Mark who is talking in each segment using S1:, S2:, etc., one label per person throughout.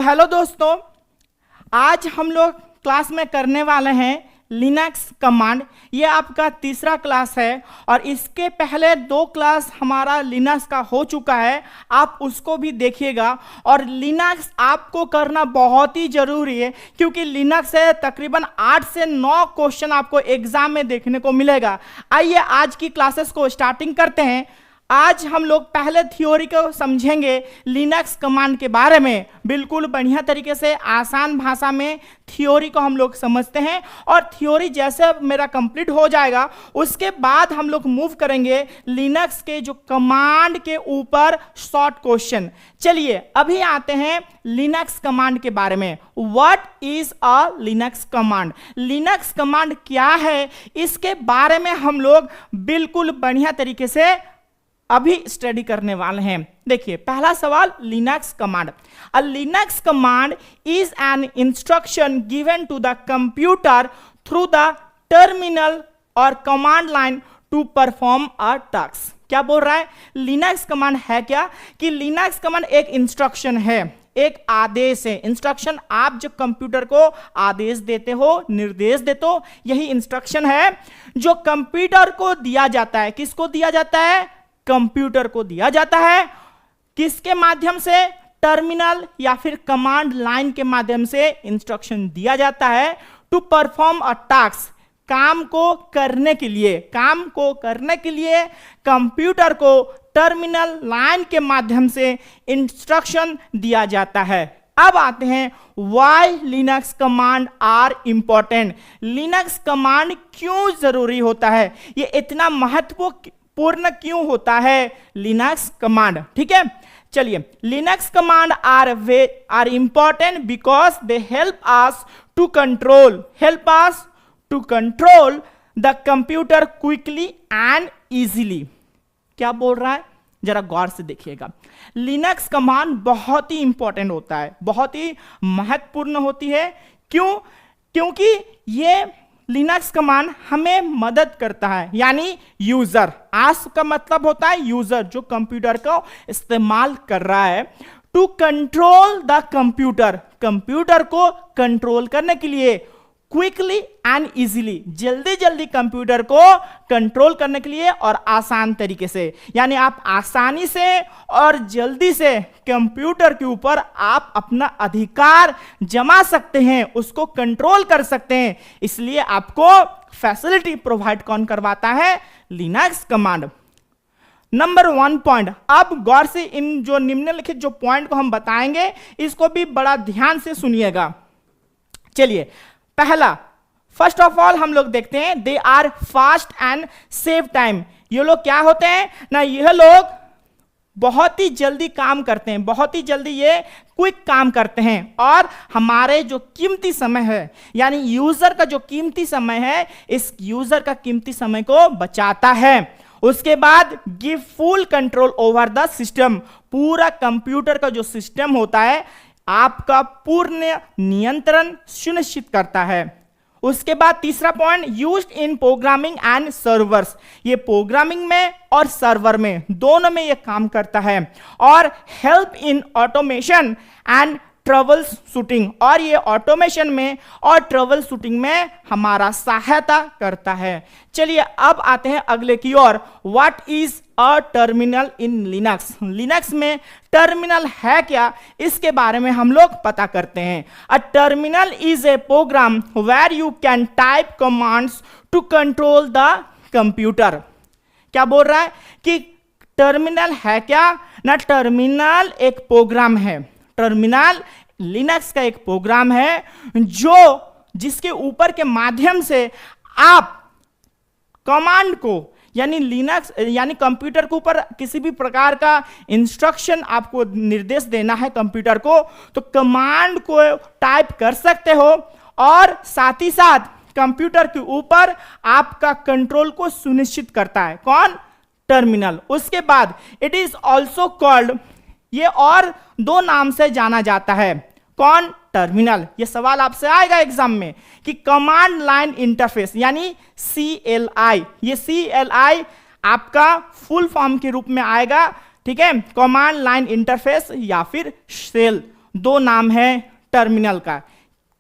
S1: Hello दोस्तों, आज हम लोग क्लास में करने वाले हैं लिनक्स कमांड। ये आपका तीसरा क्लास है और इसके पहले 2 क्लास हमारा लिनक्स का हो चुका है, आप उसको भी देखिएगा। और लिनक्स आपको करना बहुत ही ज़रूरी है क्योंकि लिनक्स से तकरीबन 8 से 9 क्वेश्चन आपको एग्जाम में देखने को मिलेगा। आइए आज की क्लासेस को स्टार्टिंग करते हैं। आज हम लोग पहले थ्योरी को समझेंगे लिनक्स कमांड के बारे में, बिल्कुल बढ़िया तरीके से आसान भाषा में थ्योरी को हम लोग समझते हैं। और थ्योरी जैसे मेरा कंप्लीट हो जाएगा उसके बाद हम लोग मूव करेंगे लिनक्स के जो कमांड के ऊपर शॉर्ट क्वेश्चन। चलिए अभी आते हैं लिनक्स कमांड के बारे में। What is a Linux command? Linux command क्या है इसके बारे में हम लोग बिल्कुल बढ़िया तरीके से अभी स्टडी करने वाले हैं। देखिए पहला सवाल, Linux command. A Linux command is an instruction given to the computer through the terminal और command line to perform a task. क्या बोल रहा है? लिनक्स कमांड है क्या कि लिनक्स कमांड एक इंस्ट्रक्शन है, एक आदेश है। इंस्ट्रक्शन आप जब कंप्यूटर को आदेश देते हो, निर्देश देते हो, यही इंस्ट्रक्शन है जो कंप्यूटर को दिया जाता है। किसको दिया जाता है? कंप्यूटर को दिया जाता है। किसके माध्यम से? टर्मिनल या फिर कमांड लाइन के माध्यम से इंस्ट्रक्शन दिया जाता है टू परफॉर्म अ टास्क। काम को करने के लिए, काम को करने के लिए कंप्यूटर को टर्मिनल लाइन के माध्यम से इंस्ट्रक्शन दिया जाता है। अब आते हैं why Linux command are important. Linux command क्यों जरूरी होता है, ये इतना महत्वपूर्ण क्यों होता है लिनक्स कमांड? ठीक है, चलिए Linux command are important because they help us to control the computer quickly and easily. क्या बोल रहा है जरा गौर से देखिएगा। लिनक्स कमांड बहुत ही इंपॉर्टेंट होता है, बहुत ही महत्वपूर्ण होती है। क्यों? क्योंकि ये लिनक्स कमांड हमें मदद करता है, यानी यूजर, आस का मतलब होता है यूजर जो कंप्यूटर को इस्तेमाल कर रहा है, to control the computer, computer को कंट्रोल करने के लिए, क्विकली एंड इजीली, जल्दी जल्दी कंप्यूटर को कंट्रोल करने के लिए और आसान तरीके से। यानी आप आसानी से और जल्दी से कंप्यूटर के ऊपर आप अपना अधिकार जमा सकते हैं, उसको कंट्रोल कर सकते हैं। इसलिए आपको फैसिलिटी प्रोवाइड कौन करवाता है? Linux command. नंबर 1 पॉइंट, अब गौर से इन जो निम्नलिखित जो पॉइंट को हम बताएंगे इसको भी बड़ा ध्यान से सुनिएगा। चलिए पहला, फर्स्ट ऑफ ऑल हम लोग देखते हैं they are fast and save time. ये लोग क्या होते हैं ना, यह लोग बहुत ही जल्दी काम करते हैं, बहुत ही जल्दी ये क्विक काम करते हैं और हमारे जो कीमती समय है, यानी यूजर का जो कीमती समय है, इस यूजर का कीमती समय को बचाता है। उसके बाद give full control over the system, पूरा कंप्यूटर का जो सिस्टम होता है आपका पूर्ण नियंत्रण सुनिश्चित करता है। उसके बाद तीसरा point, used in programming and servers, ये प्रोग्रामिंग में और सर्वर में दोनों में ये काम करता है। और help in automation and trouble shooting, और ये ऑटोमेशन में और ट्रबल शूटिंग में हमारा सहायता करता है। चलिए अब आते हैं अगले की ओर। What is a terminal in Linux? Linux में टर्मिनल है क्या, इसके बारे में हम लोग पता करते हैं। A terminal is a program where you can type commands to control the computer. क्या बोल रहा है कि टर्मिनल है क्या ना? टर्मिनल एक प्रोग्राम है, टर्मिनल लिनक्स का एक प्रोग्राम है जो जिसके ऊपर के माध्यम से आप कमांड को, यानी लिनक्स यानी कंप्यूटर के ऊपर किसी भी प्रकार का इंस्ट्रक्शन आपको निर्देश देना है कंप्यूटर को, तो कमांड को टाइप कर सकते हो और साथ ही साथ कंप्यूटर के ऊपर आपका कंट्रोल को सुनिश्चित करता है। कौन? टर्मिनल। उसके बाद इट इज ऑल्सो कॉल्ड, ये और 2 नाम से जाना जाता है। कौन? टर्मिनल। ये सवाल आपसे आएगा एग्जाम में कि कमांड लाइन इंटरफेस, यानी CLI, ये CLI आपका फुल फॉर्म के रूप में आएगा। ठीक है, कमांड लाइन इंटरफेस या फिर शेल। दो नाम है टर्मिनल का।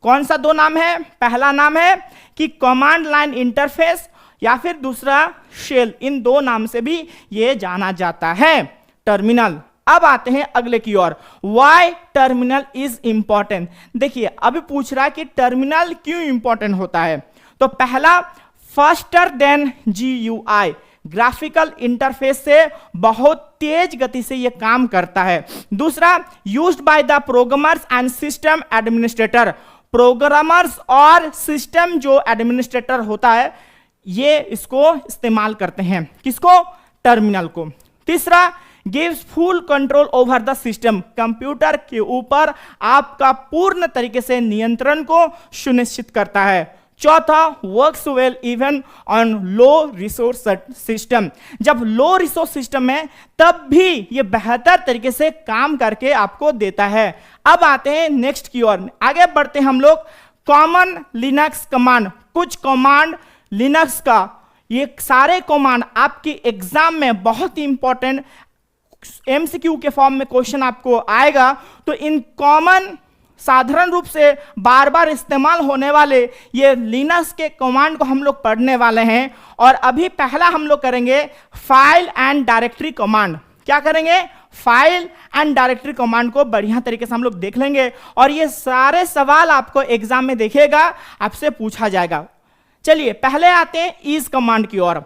S1: कौन सा दो नाम है? पहला नाम है कि कमांड लाइन इंटरफेस या फिर दूसरा शेल। इन दो नाम से भी ये जाना जाता है टर्मिनल। अब आते हैं अगले की ओर, वाई टर्मिनल इज इंपॉर्टेंट। देखिए अभी पूछ रहा है कि टर्मिनल क्यों इंपॉर्टेंट होता है। तो पहला, faster than GUI, graphical interface से बहुत तेज गति से यह काम करता है। दूसरा, used by the programmers and system administrator, programmers और सिस्टम जो एडमिनिस्ट्रेटर होता है ये इसको इस्तेमाल करते हैं। किसको? टर्मिनल को। तीसरा, gives full control over the system, computer के ऊपर आपका पूर्ण तरीके से नियंत्रण को सुनिश्चित करता है। चौथा, works well even on low resource system, जब लो रिसोर्स सिस्टम है तब भी ये बेहतर तरीके से काम करके आपको देता है। अब आते हैं नेक्स्ट की ओर, आगे बढ़ते हैं हम लोग। कॉमन लिनक्स कमांड, कुछ कमांड लिनक्स का, ये सारे कमांड आपकी एग्जाम में बहुत ही इंपॉर्टेंट MCQ के फॉर्म में क्वेश्चन आपको आएगा। तो इन कॉमन साधारण रूप से बार बार इस्तेमाल होने वाले ये लिनक्स के कमांड को हम लोग पढ़ने वाले हैं। और अभी पहला हम लोग करेंगे फाइल एंड डायरेक्टरी कमांड। क्या करेंगे? फाइल एंड डायरेक्टरी कमांड को बढ़िया तरीके से हम लोग देख लेंगे और ये सारे सवाल आपको एग्जाम में देखेगा, आपसे पूछा जाएगा। चलिए पहले आते हैं इज कमांड की ओर।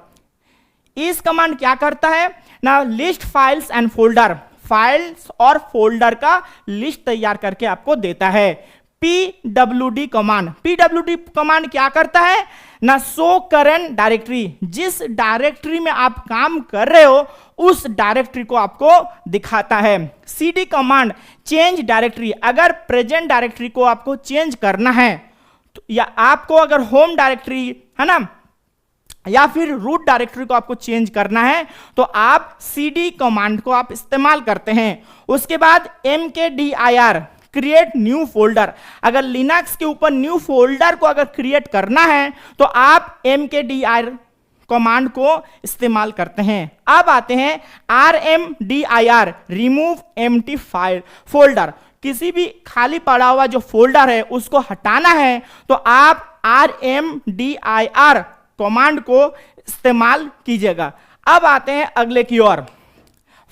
S1: इज कमांड क्या करता है ना? List files and folder, files और फोल्डर का लिस्ट तैयार करके आपको देता है। PWD कमांड, PWD कमांड क्या करता है ना? शो करंट डायरेक्टरी, जिस डायरेक्टरी में आप काम कर रहे हो उस डायरेक्टरी को आपको दिखाता है। CD कमांड, चेंज डायरेक्टरी, अगर प्रेजेंट डायरेक्टरी को आपको चेंज करना है तो, या आपको अगर होम डायरेक्टरी है ना या फिर रूट डायरेक्टरी को आपको चेंज करना है तो आप CD कमांड को आप इस्तेमाल करते हैं। उसके बाद mkdir, क्रिएट न्यू फोल्डर, अगर लिनक्स के ऊपर न्यू फोल्डर को अगर क्रिएट करना है तो आप mkdir कमांड को इस्तेमाल करते हैं। अब आते हैं rmdir, remove empty file folder, किसी भी खाली पड़ा हुआ जो फोल्डर है उसको हटाना है तो आप rmdir कमांड को इस्तेमाल कीजिएगा। अब आते हैं अगले की ओर,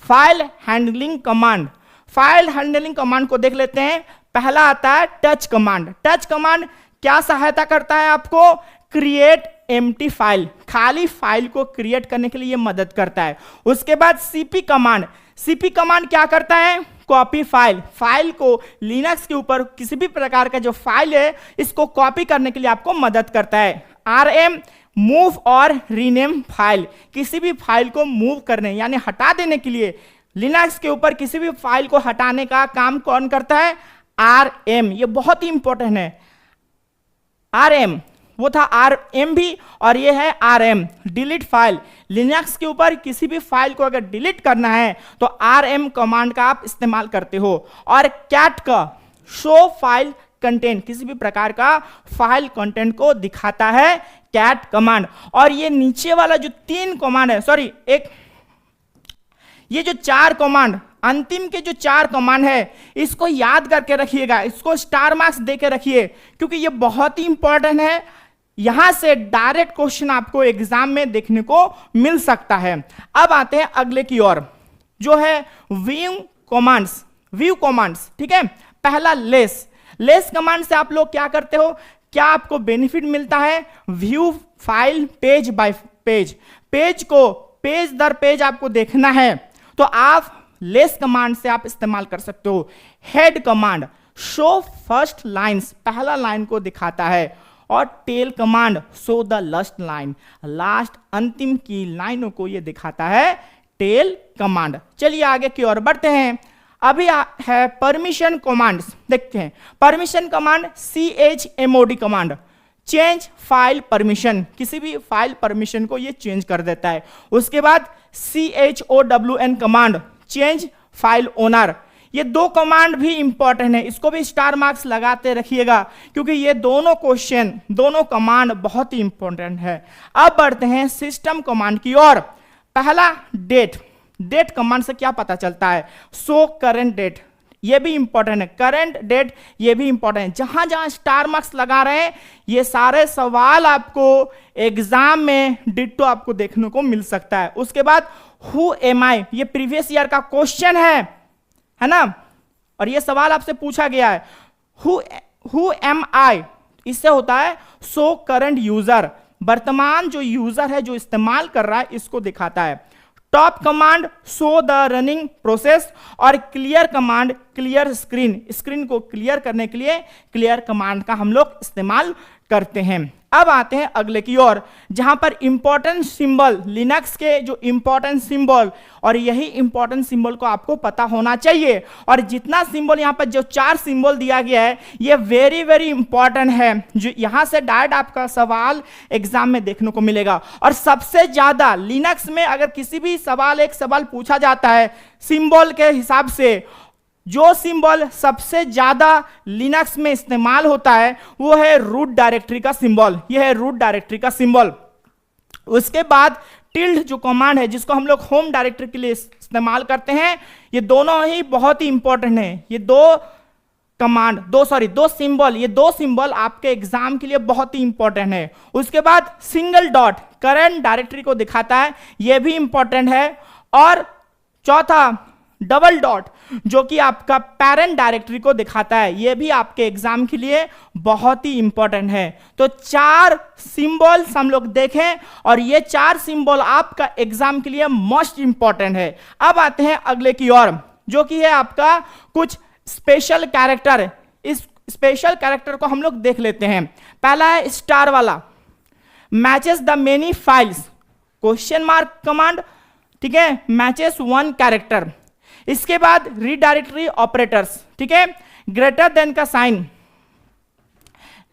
S1: file handling command. File handling command को देख लेते हैं। पहला आता है टच कमांड। टच कमांड क्या सहायता करता है आपको? क्रिएट एम्प्टी फाइल, खाली फाइल को क्रिएट करने के लिए ये मदद करता है। उसके बाद CP कमांड, CP कमांड क्या करता है? कॉपी फाइल, फाइल को लिनक्स के ऊपर किसी भी प्रकार का जो फाइल है इसको कॉपी करने के लिए आपको मदद करता है। RM, मूव और रीनेम फाइल, किसी भी फाइल को मूव करने यानी हटा देने के लिए लिनक्स के ऊपर किसी भी फाइल को हटाने का काम कौन करता है? RM, ये बहुत ही इंपॉर्टेंट है। RM, वो था RM भी और ये है RM, डिलीट फाइल, लिनक्स के ऊपर किसी भी फाइल को अगर डिलीट करना है तो RM कमांड का आप इस्तेमाल करते हो। और कैट का, शो फाइल कंटेंट, किसी भी प्रकार का फाइल कंटेंट को दिखाता है कैट कमांड। और ये नीचे वाला जो 3 कमांड है, सॉरी एक, ये जो 4 कमांड, अंतिम के जो 4 कमांड है इसको याद करके रखिएगा, इसको स्टार मार्क्स देके रखिए क्योंकि ये बहुत ही इंपॉर्टेंट है। यहां से डायरेक्ट क्वेश्चन आपको एग्जाम में देखने को मिल सकता है। अब आते हैं अगले की ओर जो है व्यू कमांड्स। व्यू कमांड्स, ठीक है। पहला लेस, लेस कमांड से आप लोग क्या करते हो? क्या आपको बेनिफिट मिलता है? View file page bye page, page को पेज दर पेज आपको देखना है तो आप लेस कमांड से आप इस्तेमाल कर सकते हो। Head command, show first lines, पहला लाइन को दिखाता है। और tail command, show the last line, last अंतिम की लाइनों को ये दिखाता है टेल कमांड। चलिए आगे की ओर बढ़ते हैं। अभी है परमिशन कमांड्स, देखते हैं। Permission command, chmod command, change file permission, किसी भी फाइल परमिशन को ये चेंज कर देता है। उसके बाद chown command, change file owner. ये 2 कमांड भी इंपॉर्टेंट है, इसको भी स्टार मार्क्स लगाते रखिएगा क्योंकि ये दोनों क्वेश्चन, दोनों कमांड बहुत ही इंपॉर्टेंट है। अब बढ़ते हैं सिस्टम कमांड की ओर। पहला डेट, डेट कमांड से क्या पता चलता है? शो करंट डेट, ये भी इंपॉर्टेंट है, करंट डेट ये भी इंपॉर्टेंट है। जहां जहां स्टार मार्क्स लगा रहे हैं ये सारे सवाल आपको एग्जाम में डिट्टो आपको देखने को मिल सकता है। उसके बाद हु एम आई, ये प्रीवियस ईयर का क्वेश्चन है ना, और ये सवाल आपसे पूछा गया है। हु एम आई, इससे होता है सो करंट यूजर, वर्तमान जो यूजर है जो इस्तेमाल कर रहा है इसको दिखाता है। Top command show the running process, और clear command clear screen, screen को क्लियर करने के लिए क्लियर कमांड का हम लोग इस्तेमाल करते हैं। अब आते हैं अगले की ओर, जहां पर इंपॉर्टेंट सिंबल, लिनक्स के जो इंपॉर्टेंट सिंबल, और यही इंपॉर्टेंट सिंबल को आपको पता होना चाहिए। और जितना सिंबल यहाँ पर जो 4 सिंबल दिया गया है ये वेरी वेरी इंपॉर्टेंट है, जो यहाँ से डायरेक्ट आपका सवाल एग्जाम में देखने को मिलेगा। और सबसे ज्यादा लिनक्स में अगर किसी भी सवाल, एक सवाल पूछा जाता है सिंबल के हिसाब से, जो सिंबल सबसे ज्यादा लिनक्स में इस्तेमाल होता है वो है रूट डायरेक्टरी का सिंबल, ये है रूट डायरेक्टरी का सिंबल। उसके बाद टिल्ड जो कमांड है जिसको हम लोग होम डायरेक्टरी के लिए इस्तेमाल करते हैं, ये दोनों ही बहुत ही इंपॉर्टेंट है। ये दो सिंबल, ये दो सिंबल आपके एग्जाम के लिए बहुत ही इंपॉर्टेंट है। उसके बाद सिंगल डॉट करंट डायरेक्टरी को दिखाता है, ये भी इंपॉर्टेंट है। और चौथा डबल डॉट जो कि आपका पेरेंट डायरेक्टरी को दिखाता है, यह भी आपके एग्जाम के लिए बहुत ही इंपॉर्टेंट है। तो 4 सिंबल्स हम लोग देखें और ये 4 सिंबल आपका एग्जाम के लिए मोस्ट इंपॉर्टेंट है। अब आते हैं अगले की ओर, जो कि है आपका कुछ स्पेशल कैरेक्टर। इस स्पेशल कैरेक्टर को हम लोग देख लेते हैं। पहला है स्टार वाला, matches the many files, question mark command, ठीक है, मैचेस 1 कैरेक्टर। इसके बाद रीडायरेक्टरी ऑपरेटर्स, ठीक है, ग्रेटर देन का साइन,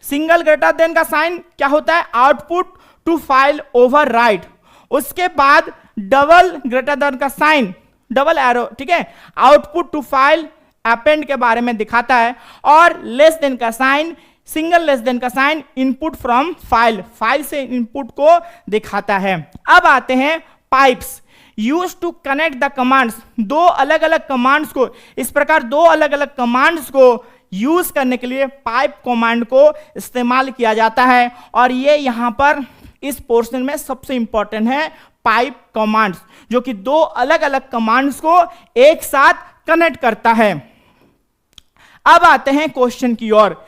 S1: सिंगल ग्रेटर देन का साइन क्या होता है, output to file overwrite. उसके बाद डबल ग्रेटर देन का साइन, डबल एरो, ठीक है, आउटपुट टू फाइल अपेंड के बारे में दिखाता है। और लेस देन का साइन, सिंगल लेस देन का sign input from file, file से इनपुट को दिखाता है। अब आते हैं pipes, use to connect the commands, 2 अलग अलग कमांड्स को, इस प्रकार 2 अलग अलग कमांड्स को यूज करने के लिए पाइप कमांड को इस्तेमाल किया जाता है। और ये यहां पर इस पोर्शन में सबसे इंपॉर्टेंट है पाइप कमांड्स, जो कि 2 अलग अलग कमांड्स को एक साथ कनेक्ट करता है। अब आते हैं क्वेश्चन की ओर,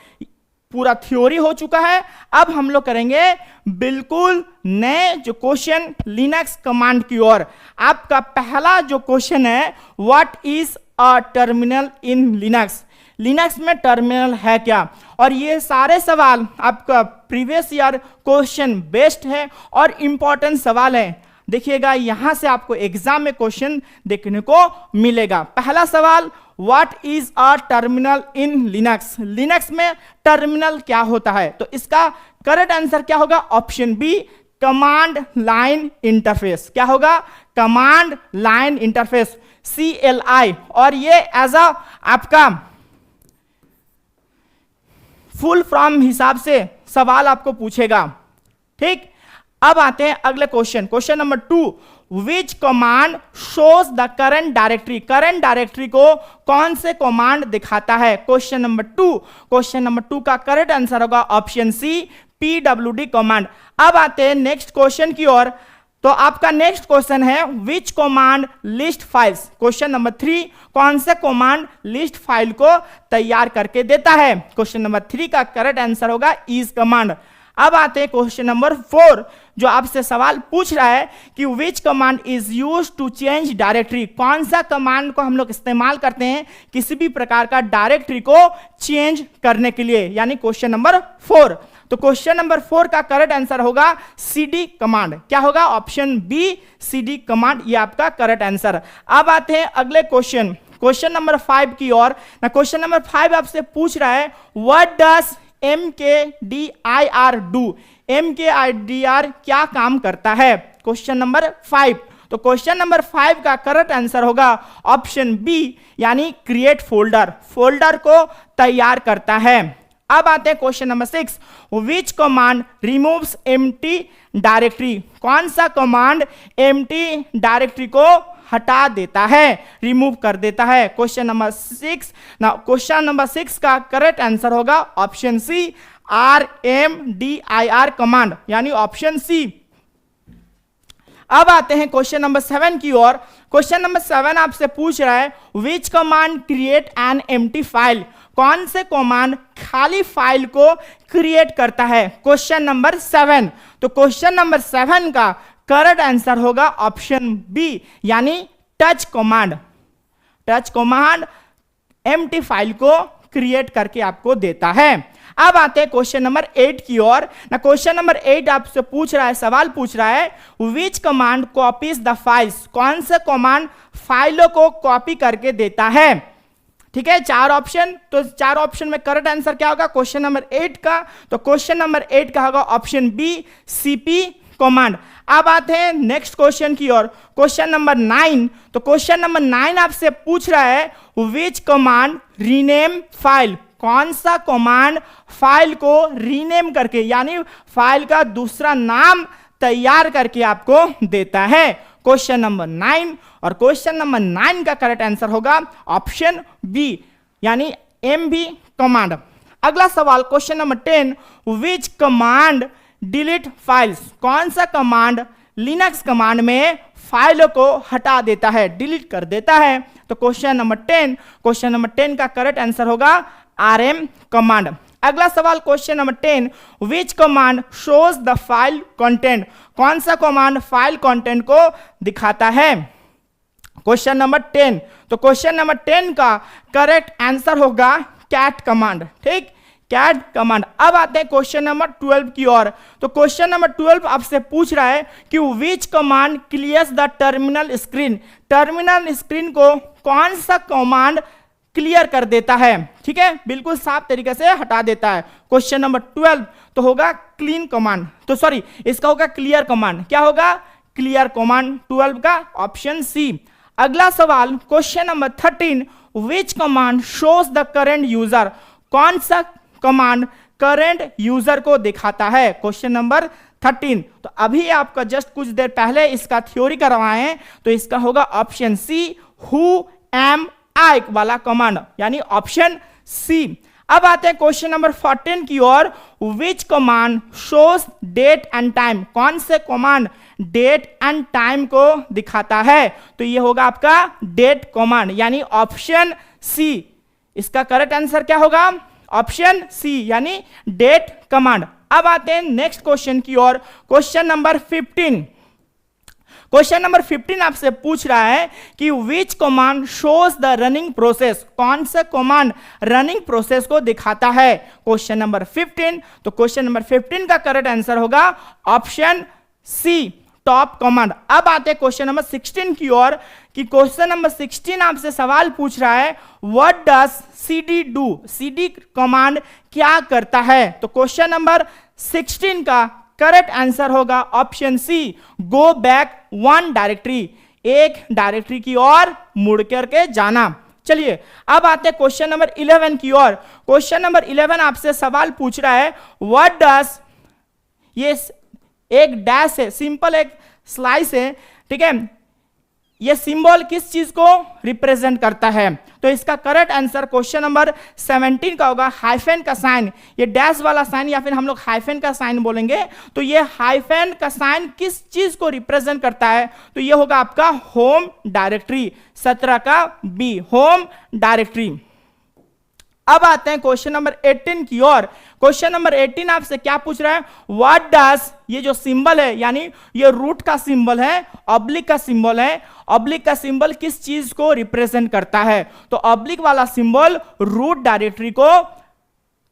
S1: पूरा थ्योरी हो चुका है, अब हम लोग करेंगे बिल्कुल नए जो क्वेश्चन लिनक्स कमांड की ओर। आपका पहला जो क्वेश्चन है, what is a terminal in Linux, Linux में टर्मिनल है क्या। और ये सारे सवाल आपका प्रीवियस ईयर क्वेश्चन बेस्ड है और इंपॉर्टेंट सवाल है। देखिएगा यहां से आपको एग्जाम में क्वेश्चन देखने को मिलेगा। पहला सवाल, what is a terminal in Linux, Linux में टर्मिनल क्या होता है। तो इसका करेक्ट आंसर क्या होगा, option B, command line interface. क्या होगा, कमांड लाइन इंटरफेस, CLI। और ये एज अ आपका फुल फॉर्म हिसाब से सवाल आपको पूछेगा, ठीक। अब आते हैं अगले question, question number 2, which command shows the current directory, current directory को कौन से कमांड दिखाता है। क्वेश्चन नंबर 2, क्वेश्चन नंबर 2 का करेक्ट आंसर होगा ऑप्शन सी, PWD कमांड। अब आते हैं नेक्स्ट क्वेश्चन की ओर, तो आपका नेक्स्ट क्वेश्चन है, which command list files, question number 3, कौन से कमांड लिस्ट फाइल को तैयार करके देता है। क्वेश्चन नंबर 3 का करेक्ट आंसर होगा इज कमांड। अब आते हैं क्वेश्चन नंबर 4, जो आपसे सवाल पूछ रहा है कि which command is use to change directory, कौन सा कमांड को हम लोग इस्तेमाल करते हैं किसी भी प्रकार का डायरेक्टरी को चेंज करने के लिए, यानी क्वेश्चन नंबर 4। तो क्वेश्चन नंबर 4 का करेक्ट आंसर होगा CD कमांड। क्या होगा, ऑप्शन बी, CD कमांड, ये आपका करेक्ट आंसर। अब आते हैं अगले क्वेश्चन, क्वेश्चन नंबर 5 की ओर। ना क्वेश्चन नंबर 5 आपसे पूछ रहा है, what does MKDIR do, MKDIR क्या काम करता है, क्वेश्चन नंबर 5। तो क्वेश्चन नंबर 5 का करेक्ट आंसर होगा ऑप्शन बी, यानी क्रिएट फोल्डर, फोल्डर को तैयार करता है। अब आते हैं क्वेश्चन नंबर 6, विच कमांड रिमूव्स एम्प्टी डायरेक्टरी, कौन सा कमांड एम्प्टी डायरेक्टरी को हटा देता है, रिमूव कर देता है। क्वेश्चन नंबर 6, ना क्वेश्चन नंबर 6 का करेक्ट आंसर होगा ऑप्शन सी, RMDIR कमांड, यानी ऑप्शन सी। अब आते हैं क्वेश्चन नंबर 7 की ओर। क्वेश्चन नंबर 7 आपसे पूछ रहा है which command create an empty file, कौन से कमांड खाली फाइल को क्रिएट करता है। क्वेश्चन नंबर 7, तो क्वेश्चन नंबर 7 का करेक्ट आंसर होगा ऑप्शन बी, यानी touch command. Touch command empty file को क्रिएट करके आपको देता है। अब आते हैं क्वेश्चन नंबर 8 की ओर। ना क्वेश्चन नंबर 8 आपसे पूछ रहा है, सवाल पूछ रहा है which command copies the files, कौन से कमांड फाइलों को कॉपी करके देता है। ठीक है, 4 ऑप्शन, तो 4 ऑप्शन में करेक्ट आंसर क्या होगा क्वेश्चन नंबर 8 का, तो क्वेश्चन नंबर 8 का होगा ऑप्शन बी, CP कमांड। अब आते हैं नेक्स्ट क्वेश्चन की ओर। क्वेश्चन नंबर 9, तो क्वेश्चन नंबर 9 आपसे पूछ रहा है विच कमांड रीनेम फाइल, कौन सा कमांड फाइल को रीनेम करके, यानी फाइल का दूसरा नाम तैयार करके आपको देता है। क्वेश्चन नंबर 9, और क्वेश्चन नंबर 9 का करेक्ट आंसर होगा ऑप्शन बी, यानी MB कमांड। अगला सवाल क्वेश्चन नंबर 10, विच कमांड डिलीट फाइल्स, कौन सा कमांड लिनक्स कमांड में फाइलों को हटा देता है, डिलीट कर देता है। तो क्वेश्चन नंबर 10 का करेक्ट आंसर होगा RM कमांड। अगला सवाल question number 10, which command shows the file content, कौन सा कमांड फाइल कंटेंट को दिखाता है। क्वेश्चन नंबर 10, तो क्वेश्चन नंबर 10 का करेक्ट आंसर होगा कैट कमांड। ठीक, कैट कमांड। अब आते हैं क्वेश्चन नंबर 12 की ओर। तो क्वेश्चन नंबर 12 आपसे पूछ रहा है कि which command clears the terminal screen, terminal screen को कौन सा कमांड क्लियर कर देता है। ठीक है, बिल्कुल साफ तरीके से हटा देता है। क्वेश्चन नंबर 12 तो होगा क्लीन कमांड, तो सॉरी इसका होगा क्लियर कमांड। क्या होगा, क्लियर कमांड 12 का ऑप्शन सी। अगला सवाल question number 13, which command shows the current user, कौन सा कमांड करंट यूजर को दिखाता है। क्वेश्चन नंबर 13, तो अभी आपका जस्ट कुछ देर पहले इसका थ्योरी करवाए हैं, तो इसका होगा ऑप्शन सी, हु एम आई वाला कमांड, यानी ऑप्शन सी। अब आते हैं क्वेश्चन नंबर 14 की ओर। Which command shows date and time, कौन से कमांड डेट एंड टाइम को दिखाता है। तो ये होगा आपका डेट कमांड, यानी ऑप्शन सी। इसका करेक्ट आंसर क्या होगा, ऑप्शन सी, यानी डेट कमांड। अब आते हैं नेक्स्ट क्वेश्चन की ओर। क्वेश्चन नंबर 15, क्वेश्चन नंबर 15 आपसे पूछ रहा है कि which command shows the running process, कौन सा कमांड रनिंग प्रोसेस को दिखाता है। क्वेश्चन नंबर 15, तो क्वेश्चन नंबर 15 का करेक्ट आंसर होगा ऑप्शन सी, टॉप कमांड। अब आते हैं क्वेश्चन नंबर 16 की ओर कि क्वेश्चन नंबर 16 आपसे सवाल पूछ रहा है what does CD do, CD command क्या करता है। तो क्वेश्चन नंबर 16 का करेक्ट आंसर होगा option C, go back 1 directory, एक डायरेक्टरी की ओर मुड़ करके जाना। चलिए अब आते हैं क्वेश्चन नंबर 11 की ओर। क्वेश्चन नंबर 11 आपसे सवाल पूछ रहा है व्हाट डज, ये एक डैश है, सिंपल एक स्लाइस है, ठीक है, ये सिंबल किस चीज को रिप्रेजेंट करता है। तो इसका करेक्ट आंसर क्वेश्चन नंबर 17 का होगा हाइफन का साइन, ये डैश वाला साइन या फिर हम लोग हाइफन का साइन बोलेंगे। तो ये हाइफन का साइन किस चीज को रिप्रेजेंट करता है, तो ये होगा आपका होम डायरेक्टरी, 17 का बी, होम डायरेक्टरी। अब आते हैं क्वेश्चन नंबर 18 की ओर। क्वेश्चन नंबर 18 आपसे क्या पूछ रहा है व्हाट डज, ये जो सिंबल है यानी ये रूट का सिंबल है, ऑब्लिक का सिंबल है, ऑब्लिक का सिंबल किस चीज को रिप्रेजेंट करता है। तो ऑब्लिक वाला सिंबल रूट डायरेक्टरी को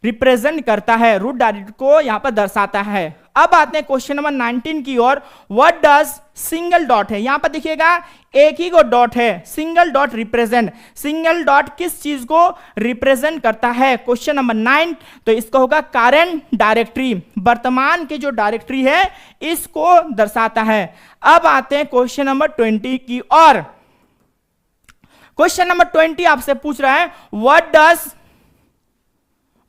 S1: रिप्रेजेंट करता है, रूट डायरेक्टरी को यहां पर दर्शाता है। अब आते हैं क्वेश्चन नंबर 19 की ओर। व्हाट डज सिंगल डॉट है, यहां पर देखिएगा एक ही को डॉट है, single dot represent, single dot किस चीज को रिप्रेजेंट करता है। क्वेश्चन नंबर 9, तो इसका होगा करंट डायरेक्टरी, वर्तमान की जो डायरेक्टरी है इसको दर्शाता है। अब आते हैं क्वेश्चन नंबर 20 की ओर। क्वेश्चन नंबर 20 आपसे पूछ रहा है व्हाट डज,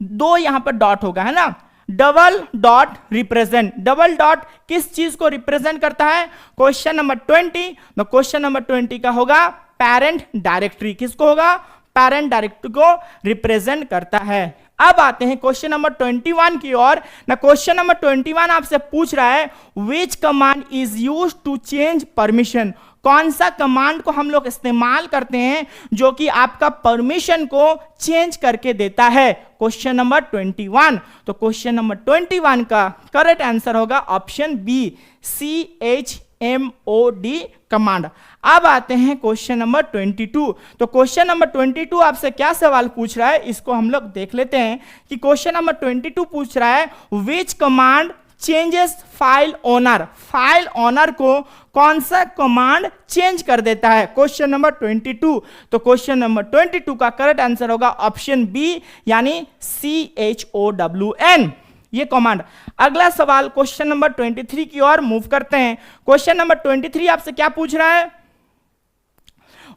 S1: दो यहां पर डॉट होगा है ना, double dot represent, double dot किस चीज को रिप्रेजेंट करता है? क्वेश्चन नंबर 20, तो क्वेश्चन नंबर 20 का होगा पेरेंट डायरेक्टरी। किसको होगा? पेरेंट डायरेक्टरी को रिप्रेजेंट करता है। अब आते हैं क्वेश्चन नंबर 21 की ओर। ना क्वेश्चन नंबर 21 आपसे पूछ रहा है which command is used to change permission, कौन सा कमांड को हम लोग इस्तेमाल करते हैं जो कि आपका परमिशन को चेंज करके देता है? Question number 21। तो क्वेश्चन नंबर 21 का करेक्ट आंसर होगा ऑप्शन बी, CHMOD कमांड। अब आते हैं क्वेश्चन नंबर 22। तो क्वेश्चन नंबर 22 आपसे क्या सवाल पूछ रहा है, इसको हम लोग देख लेते हैं कि क्वेश्चन नंबर 22 पूछ रहा है which command changes file owner, file owner को कौन सा कमांड चेंज कर देता है? Question number 22। तो क्वेश्चन नंबर 22 का करेक्ट आंसर होगा ऑप्शन बी, यानी CHOWN, ये कमांड। अगला सवाल क्वेश्चन नंबर 23 की ओर मूव करते हैं। क्वेश्चन नंबर 23 आपसे क्या पूछ रहा है?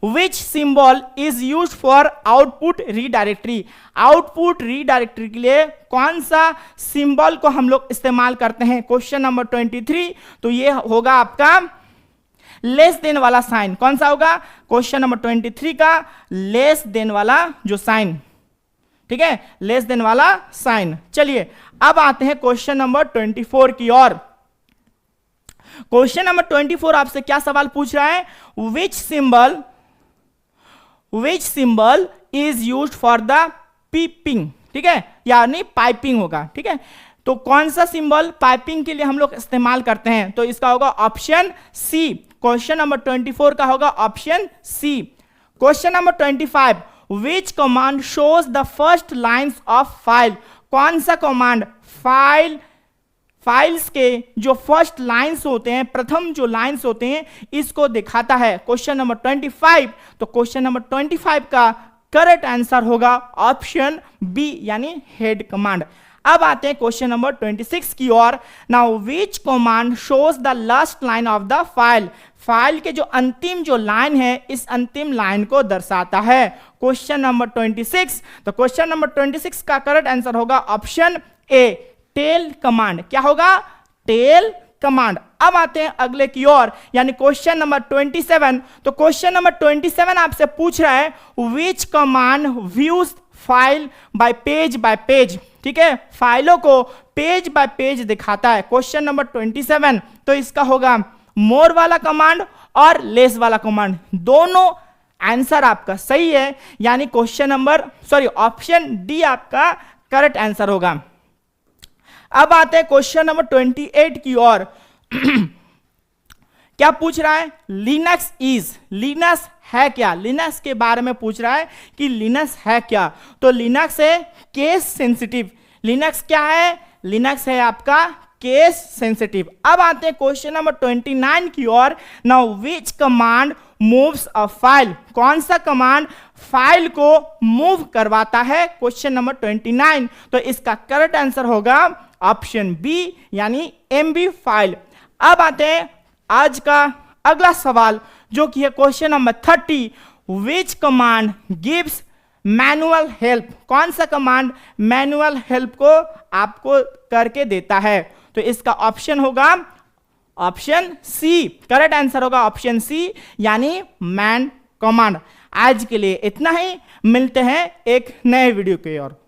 S1: Which symbol is used for output redirectory, output redirectory के लिए कौन सा सिंबल को हम लोग इस्तेमाल करते हैं? Question number 23। तो ये होगा आपका लेस देन वाला साइन। कौन सा होगा? क्वेश्चन नंबर 23 का लेस देन वाला जो साइन, ठीक है, लेस देन वाला साइन। चलिए अब आते हैं क्वेश्चन नंबर 24 की ओर। क्वेश्चन नंबर 24 आपसे क्या सवाल पूछ रहा है? Which symbol is used for the piping, ठीक है, यानी पाइपिंग होगा, ठीक है। तो कौन सा सिंबल पाइपिंग के लिए हम लोग इस्तेमाल करते हैं? तो इसका होगा ऑप्शन सी। क्वेश्चन नंबर 24 का होगा option C. Question number 25, which command shows the first lines of file, कौन सा कमांड फाइल्स के जो फर्स्ट लाइंस होते हैं, प्रथम जो लाइंस होते हैं, इसको दिखाता है? Question number 25। तो क्वेश्चन नंबर 25 का करेक्ट आंसर होगा ऑप्शन बी, यानी हेड कमांड। अब आते हैं क्वेश्चन नंबर 26 की ओर। Now which command shows the last line of the file, file के जो अंतिम जो लाइन है, इस अंतिम लाइन को दर्शाता है? Question number 26। तो क्वेश्चन नंबर 26 का करेक्ट आंसर होगा ऑप्शन ए, टेल कमांड। क्या होगा? Tail command. अब आते हैं अगले की ओर, यानी क्वेश्चन नंबर 27। तो क्वेश्चन नंबर 27 आपसे पूछ रहा है which command views file by page, ठीक है, फाइलों को पेज बाय पेज दिखाता है? Question number 27। तो इसका होगा मोर वाला कमांड और लेस वाला कमांड, दोनों आंसर आपका सही है, यानी क्वेश्चन नंबर ऑप्शन डी आपका करेक्ट आंसर होगा। अब आते हैं क्वेश्चन नंबर 28 की ओर। क्या पूछ रहा है? लिनक्स है क्या? लिनक्स के बारे में पूछ रहा है कि लिनक्स है क्या? तो लिनक्स है केस सेंसिटिव। लिनक्स क्या है? लिनक्स है आपका केस सेंसिटिव। अब आते हैं क्वेश्चन नंबर 29 की ओर। Now which command moves a file, कौन सा कमांड फाइल को मूव करवाता है? Question number 29। तो इसका करेक्ट आंसर होगा ऑप्शन बी, यानी MB फाइल। अब आते हैं आज का अगला सवाल, जो कि है क्वेश्चन नंबर 30। विच कमांड गिव्स मैनुअल हेल्प, कौन सा कमांड मैनुअल हेल्प को आपको करके देता है? तो इसका ऑप्शन होगा ऑप्शन सी, करेक्ट आंसर होगा ऑप्शन सी, यानी मैन कमांड। आज के लिए इतना ही, मिलते हैं एक नए वीडियो की ओर।